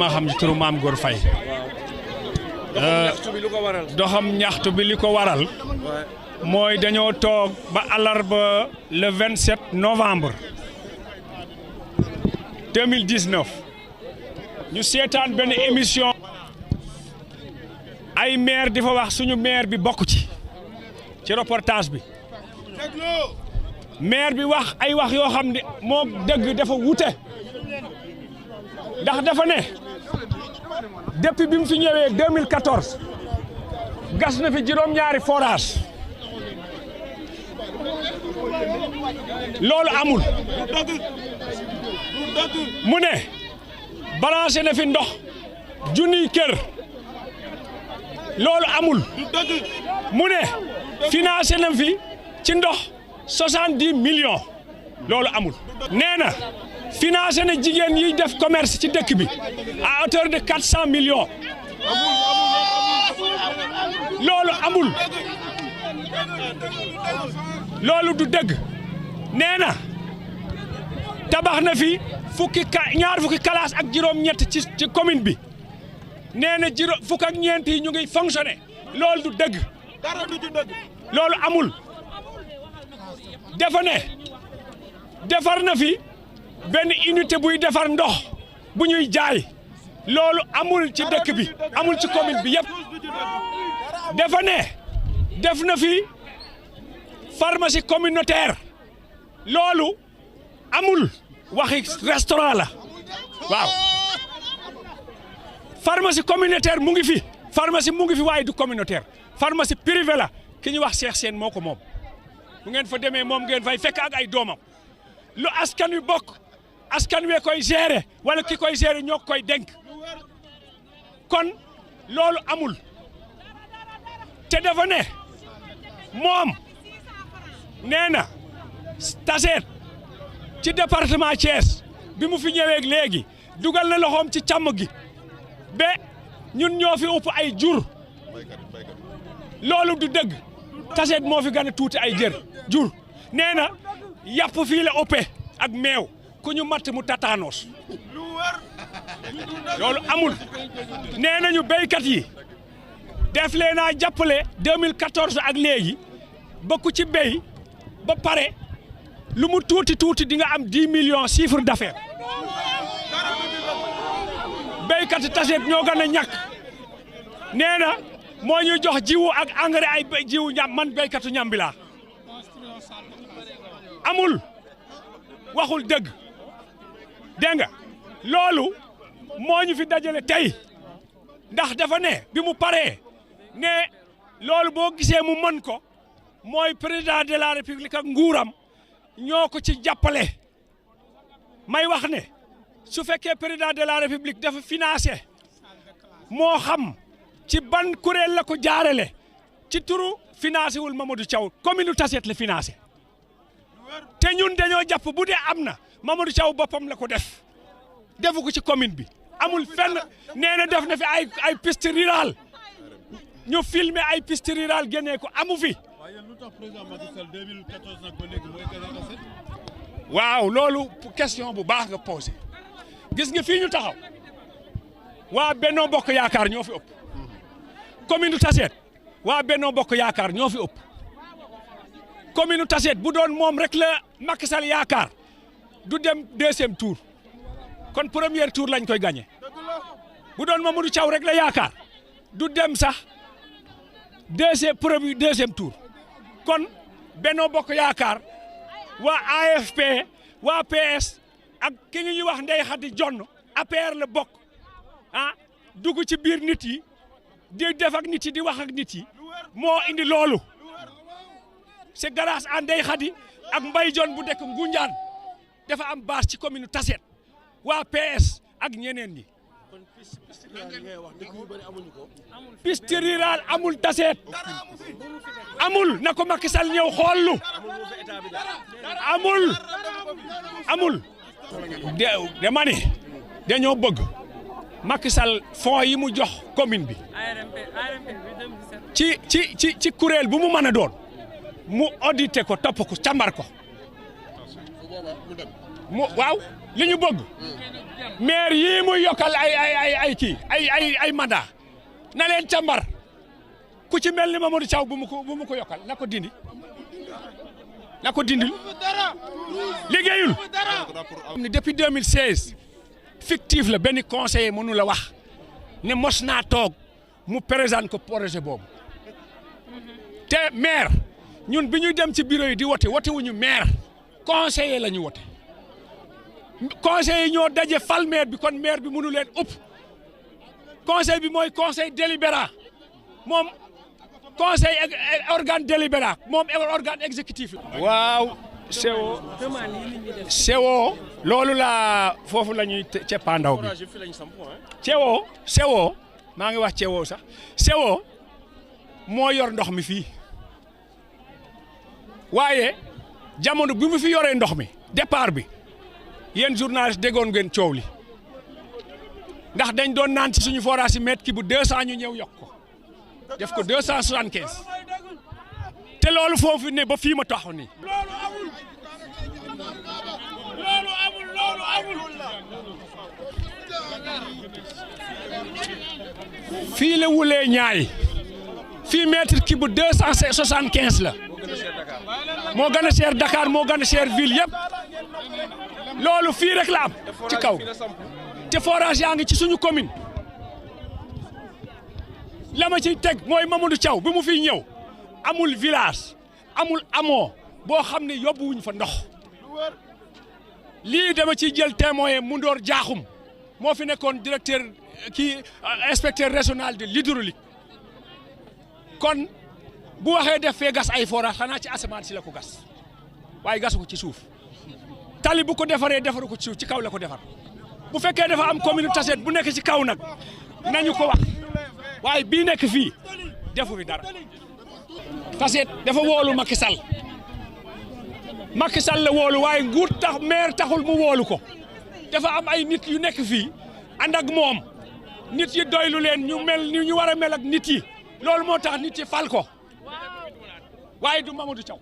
ma xam ci turu Maam Góor Faye doxam ñaxtu bi li ko waral mooy dañoo toog ba àllarba le 27 novembre 2019 ñu seetaan benn émission ay maire di fa wax suñu maire bi bokk ci reportage bi maire bi wax ay wax yoo xam ne moo dëgg dafa wute ndax dafa ne depuis bi mu fi ñëwee 2014 gas na fi juróom-ñaari forage loolu amul mu ne branché na fi ndox junniy kër loolu amul mu ne financé na fi ci ndox 70 millions loolu amul nee na financé na jigéen yi def commerce ci dëkk bi à hauteur de 400 millions loolu amul loolu du dëgg nee na tabax na fi ñaar fukki classe ak juróom-ñett ci commune bi nee na fukk ak ñeent yi ñu ngi fonctionné loolu du dëgg loolu amul dafa ne defar na fi benn unité buy defar ndox bu ñuy jaay loolu amul ci dëkk bi amul ci commune bi yëpp dafa ne def na fi pharmacie communautaire loolu amul waxi restaurant la waaw pharmacie communautaire mu ngi fi pharmacie mu ngi fi waaye du communautaire pharmacie privée la ki ñuy wax Cheikh Sène moo ko moom bu ngeen fa demee moom ngeen fay fekk ak ay doomam lu askan wi bokk askan wee koy gérer wala ki koy gérer ñoo koy dénk kon loolu amul te dafa ne moom nee na Tassette ci département Thiès bi mu fi ñëwee léegi dugal na loxoom ci càmm gi ba ñun ñoo fi upp ay jur loolu du dëgg Tassette moo fi gën a tuuti ay jur nee na yàpp fii la ëppee ak meew ku ñu matt mu tataanos loolu amul nee nañu béykat yi def leen a jàppale 2014 ak léegi ba ku ci béy ba pare lu mu tuuti di nga am 10 millions chiffre d'affaires béykat Tassette ñoo gën a ñàkk nee na moo ñuy jox jiwu ak engrais ay jiwu ñam man béykatu ñambi laa amul waxul dëgg dégg nga loolu moo ñu fi dajale tey ndax dafa ne bi mu paree ne loolu boo gisee mu mën ko mooy président de la république ak nguuram ñoo ko ci jàppale may wax ne su fekkee président de la république dafa financé moo xam ci ban kuréel la ko jaarale ci turu financé wul Mamadou Thiaw commune Tassette la financé te ñun dañoo jàpp bu dee am na Mamadou Thiaw boppam la ko def defu ko ci commune bi amul fenn nee na def na fi ay piste rurale ñu filmer ay piste rurale génnee ko amu fi. waaw loolu question bu baax nga posé gis nga fii ñu taxaw waa Benno Bokk Yaakaar ñoo fi ëpp commune Tassette waa Benno Bokk Yaakaar ñoo fi ëpp commune Tassette bu doon moom rek la Macky Sall yaakaar du dem deuxième tour kon premier tour lañ koy gagné bu doon Mamadou Thiaw rek la yaakaar du dem sax deuxième tour kon Benno Bokk Yaakaar waa AFP waa PS ak ki ñuy wax Ndeye Khady Dione APR la bokk dugg ci biir nit yi di def ak nit yi di wax ak nit yi moo indi loolu c'est grâce à Ndeye Khady ak Mbaye Dione bu dekk Ngoundiane dafa am base ci commune Tassette waa PS ak ñeneen ñi piste rurale amul Tassette amul na ko Macky Sall ñëw xoollu amul dama ne dañoo bëgg Macky Sall fonds yi mu jox commune bi ci kuréel bu mu mën a doon mu audité ko topp ko càmbar ko mu waaw li ñu bëgg maire yii muy yokkal ay mandat na leen càmbar ku ci mel ni Mamadou Thiaw bu mu ko yokkal na ko dindi liggéeyul depuis 2016 fictif la benn conseiller mënu la wax ne mos naa toog mu présente ko projet boobu te maire ñun bi ñuy dem ci bureau yi di wote wuñu maire conseiller la ñu wote conseiller ñoo daje fal maire bi kon maire bi mënu leen upp conseil bi mooy conseil délibérant moom conseil organe délibérant moom organe exécutif la. waaw CO loolu la foofu la ñuy ceppaandaw bi CO maa ngi wax CO sax CO moo yor ndox mi fii waaye jamono bi mu fi yoree ndox mi départ bi yéen journaliste déggoon ngeen coow li ndax dañ doon naan ci suñu forage yi mètre ki bu 200 ñu ñëw yokk ko def ko 275 te loolu foofu ne ba fii ma taxaw nii. loolu amul. fii la wulee ñaay fii mètre ki bu 275 la moo gën a cher Dakar moo gën a cher ville yëpp loolu fii rek la am ci kaw te forage yaa ngi ci suñu commune la ma ciy teg mooy Mamadou Thiaw bi mu fiy ñëw amul village amul amoo boo xam ne yóbbuwuñ fa ndox lii dama ciy jël témoin Mundoor Jaaxum moo fi nekkoon directeur inspecteur régional de l'hydraulique kon bu waxee def fee gas ay forage xanaa ci asamaan si la ko gas waaye gasu ko ci suuf tali bu ko defaree defaru ko ci suuf ci kaw la ko defar bu fekkee dafa am commune Tassette bu nekk ci kaw nag nañu ko wax waaye bii nekk fii defu fi dara Tassette dafa woolu Macky Sall la woolu waaye nguur tax maire taxul mu woolu ko dafa am ay nit yu nekk fii ànd ak moom nit yi doylu leen ñu mel ni ñu war a mel ak nit yi loolu moo tax nit yi fal ko waaye du Mamadou Thiaw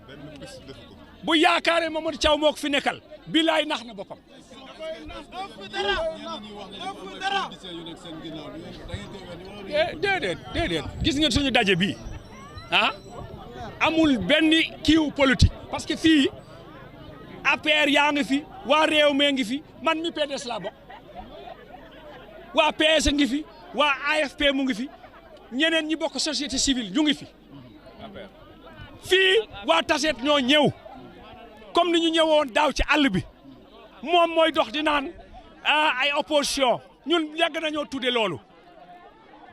bu yaakaaree Mamadou Thiaw moo ko fi nekkal bilaay nax na boppam. déedéet gis ngeen suñu daje bii amul benn kiiw politique parce que fii APR yaa ngi fi waa réew mee ngi fi man mi PDS laa bokk waa PS ngi fi waa AFP mu ngi fi ñeneen ñi bokk société civile ñu ngi fi fii waa Tassette ñoo ñëw comme ni ñu ñëwoon daaw ci àll bi moom mooy dox di naan ay opposition ñun yàgg nañoo tudde loolu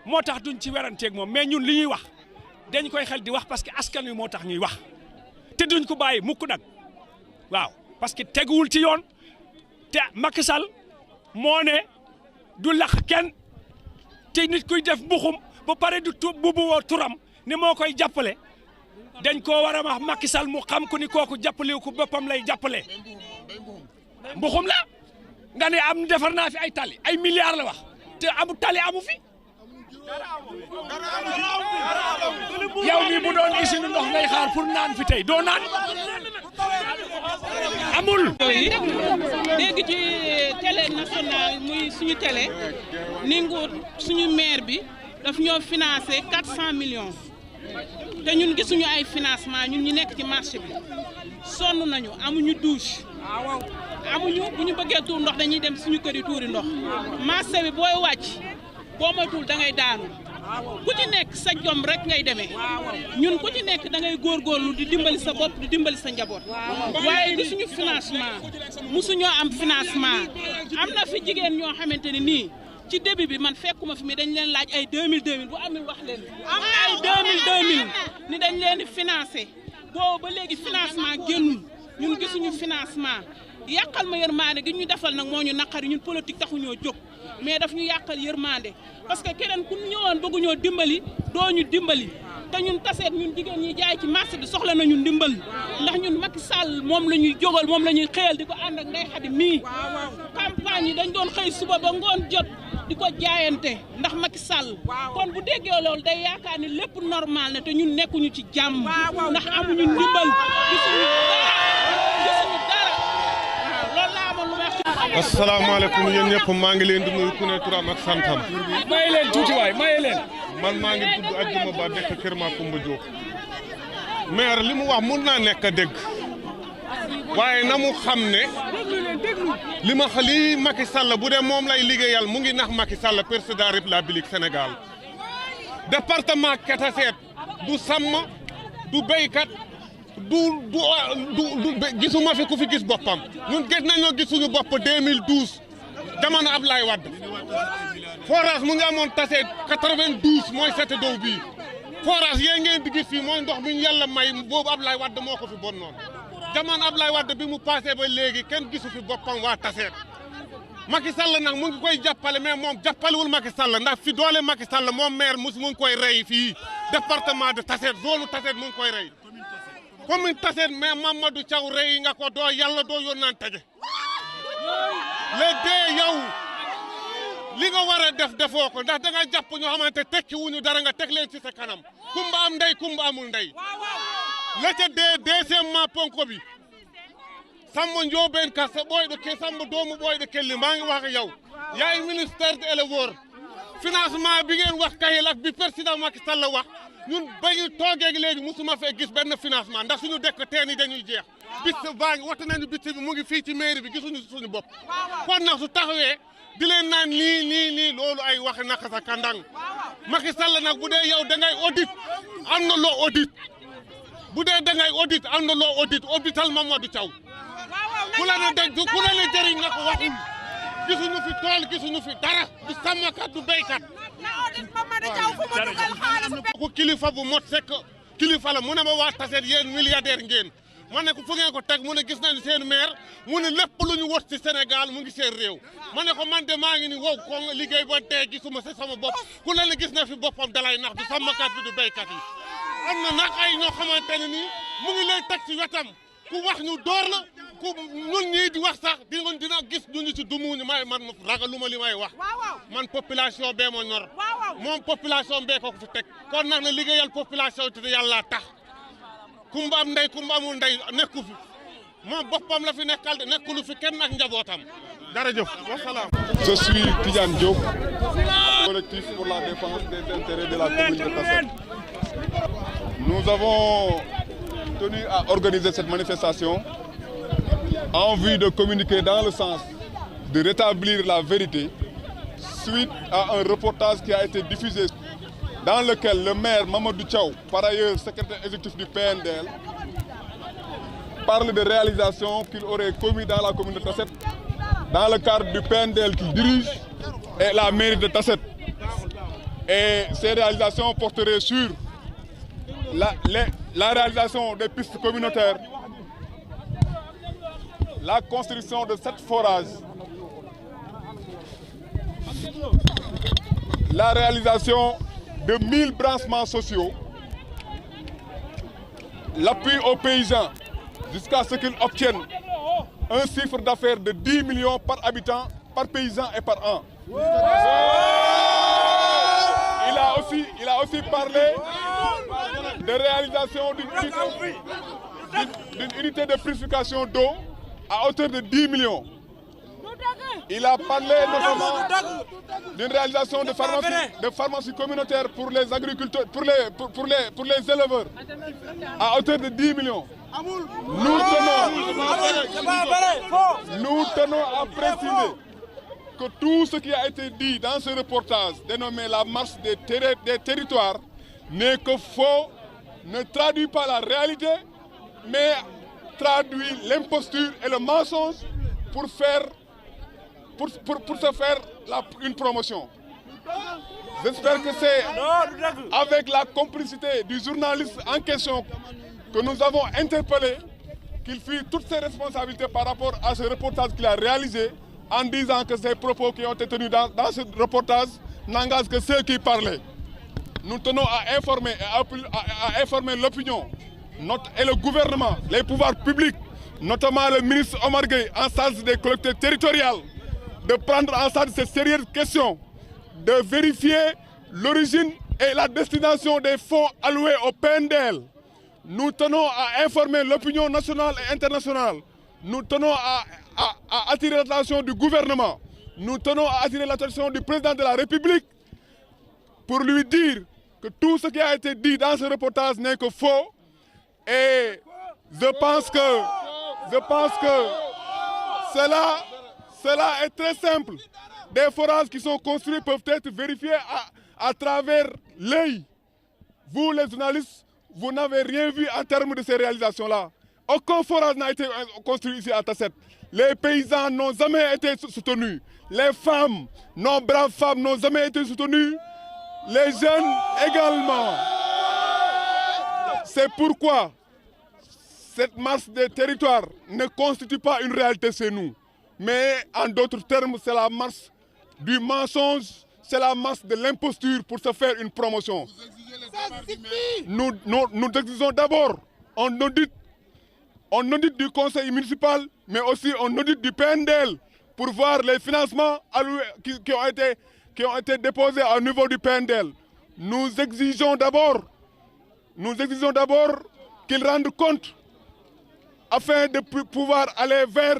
moo tax duñ ci weranteeg moom mais ñun li ñuy wax dañ koy xel di wax parce que askan wi moo tax ñuy wax te duñ ko bàyyi mukk nag waaw parce que teguwul ci yoon te Macky Sall moo ne du lax kenn te nit kuy def mbuxum ba pare du woo turam ni moo koy jàppale dañ koo war a wax Macky Sall mu xam ko ni kooku jàppale ko boppam lay jàppale mbuxum la nga ne am defar naa fi ay tali ay milliards la wax te amu tali amu fi yow mi bu doon usine ndox ngay xaar pour naan fi tey doo naan amul. dégg ci télé nationale muy suñu télé ni nguur suñu maire bi daf ñoo financé 400 millions te ñun gisuñu ay financement ñun ñu nekk ci marché bi sonn nañu amuñu douche amuñu bu ñu bëggee tuur ndox dañuy dem suñu kër yi tuuri ndox marché bi booy wàcc boo moytuwul da ngay daanu ku ci nekk sa jom rek ngay demee ñun ku ci nekk da ngay góorgóorlu di dimbali sa bopp di dimbali sa njaboot waaye gisuñu financement musuñoo am financement am na fi jigéen ñoo xamante ne nii ci début bi man fekkuma fi mi dañ leen laaj ay 2000 bu amul wax leen am ay 2000 ni dañ leen di financé boobu ba léegi financement génnul ñun gisuñu financement yàqal ma yërmande gi ñu defal nag moo ñu naqari ñun politique taxuñoo jóg mais daf ñu yàqal yërmande parce que keneen ku ñëwoon bëgguñoo dimbali doo ñu dimbali te ñun Tassette ñun jigéen ñi jaay ci marché bi soxla nañu ndimbal ndax ñun Macky Sall moom la ñuy jógal moom la ñuy xëyal di ko ànd ak Ndeye Khady mii campagne yi dañ doon xëy suba ba ngoon jot di ko jaayante ndax Macky Sall kon bu déggee loolu day yaakaar ni lépp normal na te ñun nekkuñu ci jàmm ndax amuñu ndimbal gisuñu dara loolu laa amoon lu may wax asalaamaaleykum yéen ñëpp maa ngi leen di nuyu ku ne turam ak santam. maye leen tuuti waay maye leen. man maa ngi tudd Adjuma Ba nekk Kër Macoumba Diop. maire li mu wax mun naa nekk a dégg waaye na mu xam ne li Macky Sall bu dee moom lay liggéeyal mu ngi nax Macky Sall président de la République Sénégal. département Kataseet du sàmm du béykat du gisuma fi ku fi gis boppam ñun gis nañoo gis suñu bopp 2012 jamono Ablaye Wade forage mu ngi amoon Taseet 92 mooy sete dow bii forage yee ngeen di gis fii mooy ndox mi ñu yàlla may boobu Ablaye Wade moo ko fi bon noonu jamono Ablaye Wade bi mu passé ba léegi kenn gisu fi boppam waa Taseet Macky Sall nag mu ngi koy jàppale mais moom jàppalewul Macky Sall ndax fi doole Macky Sall moom maire mu ngi koy rey fii département de Taseet zone Taseet mu ngi koy rey commune Taseet mais Mamadou Thiaw rey nga ko doo yàlla doo yónnaan taje léegi yow li nga war a defoo ko ndax da nga jàpp ñoo xamante tekki wuñu dara nga teg leen ci sa kanam kumba am ndey kumba amul ndey la ca deuxièmement ponko bi Samba Ndiobène Ka sa booy de ke Samba doomu booy de kelli maa ngi wax ak yow yaay ministère de l'éleveur financement bi ngeen wax kayil ak bi président Macky Sall wax ñun ba ñu toogee léegi musuma fee gis benn financement ndax suñu dëkk teen yi dañuy jeex bis baa ngi wata nañu bis bi mu ngi fii ci mairie bi gisuñu suñu bopp kon nag su taxawee di leen naan nii loolu ay wax naka sa kandang Macky Sall nag bu dee yow da ngay audit am na loo audit bu dee da ngay audit am na loo audit audital Mamadou Thiaw ku la ne jëriñ nga ko waxul gisuñu fi tool gisuñu fi dara du sàmmkat du béykat ku kilifa bu mot sekk kilifa la mu ne ma waa Taseet yéen milliardaire ngeen ma ne ko fu ngeen ko teg mu ne gis nañu seen maire mu ne lépp lu ñu wot ci Sénégal mu ngi seen réew ma ne ko man de maa ngi ni wow ko liggéey ba tey gisuma si sama bopp ku la ne gis na fi boppam dalay nax du sàmmkat bi du béykat yi am na nag ay ñoo xamante ne nii mu ngi lay teg ci wetam ku wax ñu door la ku ñun ñii di wax sax dina gis ñu ci dumuñu man ragaluma li may wax man population bee ma ñor moom population bee ko fi teg kon nag na liggéeyal population te yàlla tax kumba am ndey kumba amul ndey nekku fi moom boppam la fi nekkal de nekkulu fi kenn ak njabootam jërëjëf wasalaam. Je suis Tidiane Diop, collectif pour la défense des intérêts de la commune de Taseet. Nous avons tenu à organiser cette manifestation en vue de communiquer dans le sens de rétablir la vérité suite à un reportage qui a été diffusé dans lequel le maire Mamadou Thiaw, par ailleurs secrétaire exécutif du PNDL, parle de réalisations qu'il aurait commises dans la commune de Taseet dans le cadre du PNDL qu'il dirige et la mairie de Taseet. Et ces réalisations porteraient sur la réalisation des pistes communautaires, la construction de 7 forages, la réalisation de 1000 branchements sociaux, l'appui aux paysans jusqu'à ce qu'ils obtiennent un chiffre d'affaires de 10 millions par habitant, par paysan et par an. Il a aussi parlé de réalisation d'une unité de purification d'eau à hauteur de 10 millions. Il a parlé notamment d'une réalisation de pharmacie communautaire pour les agriculteurs, pour les éleveurs, à hauteur de 10 millions. Nous tenons à préciser que tout ce qui a été dit dans ce reportage dénommé la marche des territoires n'est que faux, ne traduit pas la réalité, mais traduit l'imposture et le mensonge pour se faire une promotion. J'espère que c'est avec la complicité du journaliste en question que nous avons interpellé qu'il fuit toutes ses responsabilités par rapport à ce reportage qu'il a réalisé en disant que ces propos qui ont été tenus dans ce reportage n'engagent que ceux qui parlaient. Nous tenons à informer à informer l'opinion et le gouvernement, les pouvoirs publics, notamment le ministre Omar Gueye en charge des collectivités territoriales, de prendre en charge cette sérieuse question, de vérifier l'origine et la destination des fonds alloués au PNDL. Nous tenons à informer l'opinion nationale et internationale. nous tenons à attirer l'attention du gouvernement, nous tenons à attirer l'attention du président de la République pour lui dire que tout ce qui a été dit dans ce reportage n'est que faux. Et je pense que cela est très simple. Des forages qui sont construits peuvent être vérifiés à travers l'œil. Vous, les journalistes, vous n'avez rien vu en termes de ces réalisations-là. Aucun forage n'a été construit ici à Tasset. Les paysans n'ont jamais été soutenus. Les femmes, nos braves femmes n'ont jamais été soutenues. Les jeunes également. C'est pourquoi cette marche des territoires ne constitue pas une réalité chez nous. Mais en d'autres termes, c'est la marche du mensonge, c'est la marche de l'imposture pour se faire une promotion. Nous exigeons d'abord un audit du conseil municipal, mais aussi un audit du PNDL pour voir les financements qui ont été déposés au niveau du PNDL. Nous exigeons d'abord qu'ils rendent compte afin de pouvoir aller vers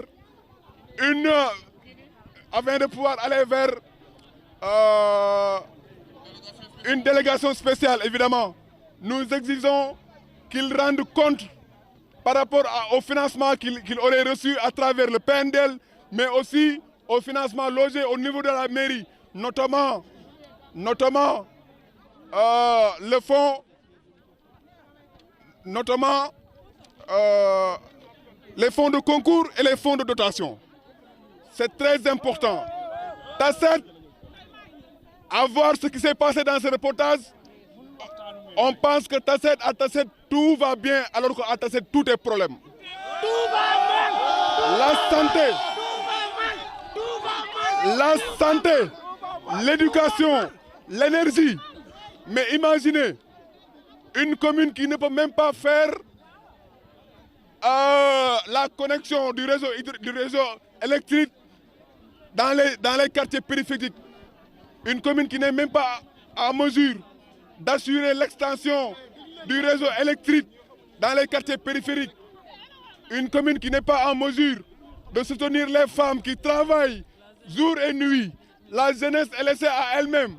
une délégation spéciale, évidemment. Nous exigeons qu'ils rendent compte par rapport au financement qu'ils auraient reçu à travers le PNDL, mais aussi au financement logé au niveau de la mairie, notamment le fonds, les fonds de concours et les fonds de dotation. C'est très important. Tasset, à voir ce qui s'est passé dans ce reportage, on pense que à Tasset, tout va bien, alors qu'à Tasset, tout est problème. La santé, l'éducation, l'énergie. Mais imaginez, une commune qui ne peut même pas faire la connexion du réseau électrique dans les quartiers périphériques. Une commune qui n'est même pas en mesure d'assurer l'extension du réseau électrique dans les quartiers périphériques. Une commune qui n'est pas en mesure de soutenir les femmes qui travaillent jour et nuit. La jeunesse est laissée à elle-même.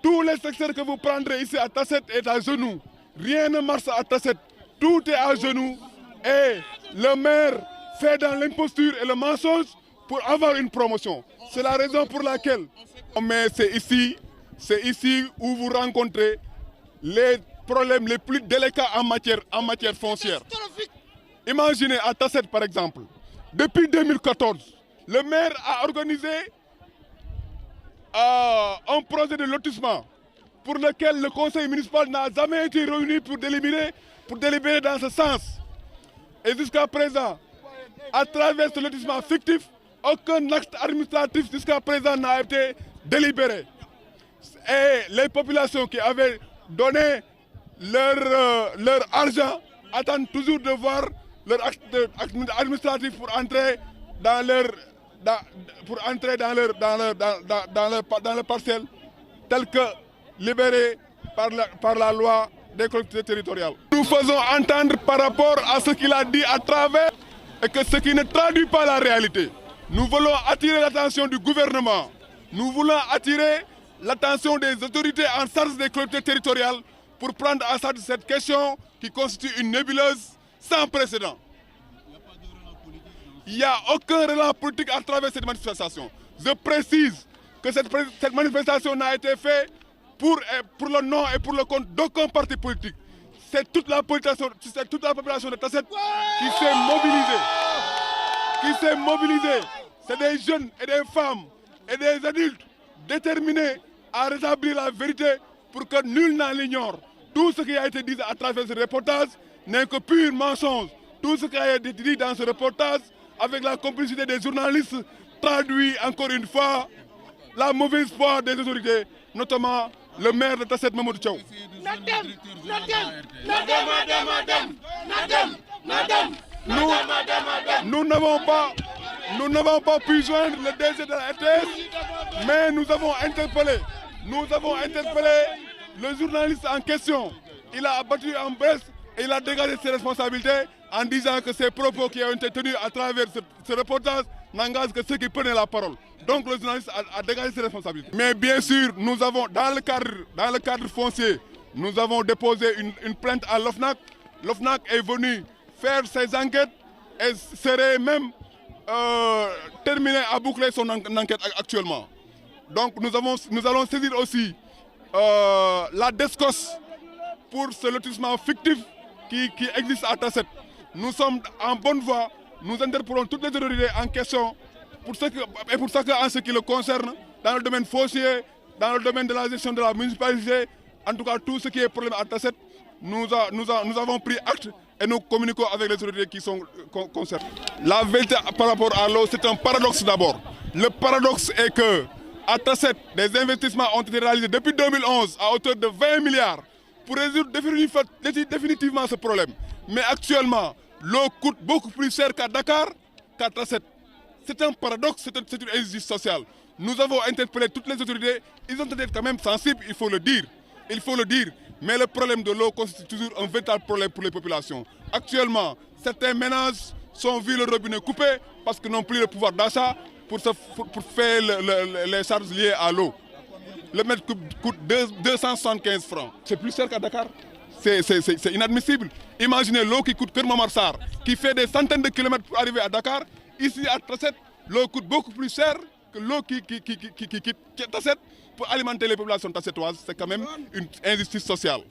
Tous les secteurs que vous prendrez ici à Tasset est à genoux. Rien ne marche à Tasset. Tout est à genoux. Et le maire fait dans l'imposture et le mensonge pour avoir une promotion. C'est la raison pour laquelle. Mais c'est ici où vous rencontrez les problèmes les plus délicats en matière foncière. Imaginez à Tasset par exemple, depuis 2014, le maire a organisé un projet de lotissement pour lequel le conseil municipal n'a jamais été réuni pour délibérer dans ce sens. Et jusqu'à présent, à travers ce lotissement fictif, aucun acte administratif jusqu'à présent n'a été délibéré. Et les populations qui avaient donné leur argent attendent toujours de voir leur acte administratif pour entrer dans leur parcelle telle que libérée par la loi des collectivités territoriales. Nous faisons entendre par rapport à ce qu'il a dit à travers et que ce qui ne traduit pas la réalité. Nous voulons attirer l'attention du gouvernement. Nous voulons attirer l'attention des autorités en charge des collectivités territoriales pour prendre en charge cette question qui constitue une nébuleuse sans précédent. Il n'y a aucun relais politique à travers cette manifestation. Je précise que cette manifestation n'a été faite pour le nom et pour le compte d'aucun parti politique. C'est toute la population de Tasset qui s'est mobilisée. C'est des jeunes et des femmes et des adultes déterminés à rétablir la vérité pour que nul n'en ignore. Tout ce qui a été dit à travers ce reportage n'est que pur mensonge. Tout ce qui a été dit dans ce reportage, avec la complicité des journalistes, traduit encore une fois la mauvaise foi des autorités, notamment le maire de Tasset, Mamadou Thiaw. Nous n'avons pas pu joindre le DG de la RTS, mais nous avons interpellé le journaliste en question. Il a abattu en bresse et il a dégagé ses responsabilités en disant que ces propos qui ont été tenus à travers ce reportage n'engagent que ceux qui prenaient la parole. Donc le journaliste a dégagé ses responsabilités. Mais bien sûr, nous avons, dans le cadre foncier, nous avons déposé une plainte à l'OFNAC. L'OFNAC est venu faire ses enquêtes et serait même terminé à boucler son enquête actuellement. Donc nous allons saisir aussi la DESCOS pour ce lotissement fictif qui existe à Tasset. Nous sommes en bonne voie, nous interpellons toutes les autorités en question pour ce qui le concerne, dans le domaine foncier, dans le domaine de la gestion de la municipalité, en tout cas tout ce qui est problème à Tasset, nous avons pris acte et nous communiquons avec les autorités qui sont concernées. La vérité par rapport à l'eau, c'est un paradoxe d'abord. Le paradoxe est que à Tasset, des investissements ont été réalisés depuis 2011 à hauteur de 20 milliards pour résoudre définitivement ce problème. Mais actuellement, l'eau coûte beaucoup plus cher qu'à Dakar, qu'à Tasset. C'est un paradoxe, c'est une injustice sociale. Nous avons interpellé toutes les autorités, ils ont été quand même sensibles, il faut le dire. Mais le problème de l'eau constitue toujours un véritable problème pour les populations. Actuellement, certains ménages sont vus le robinet coupé parce qu'ils n'ont plus le pouvoir d'achat pour faire les charges liées à l'eau. Le mètre cube coûte 275 francs. C'est plus cher qu'à Dakar. C'est inadmissible. Imaginez l'eau qui coûte Kermamarsar, qui fait des centaines de kilomètres pour arriver à Dakar. Ici à Tasset, l'eau coûte beaucoup plus cher que l'eau qui quitte Tasset pour alimenter les populations tassetoises. C'est quand même une injustice sociale.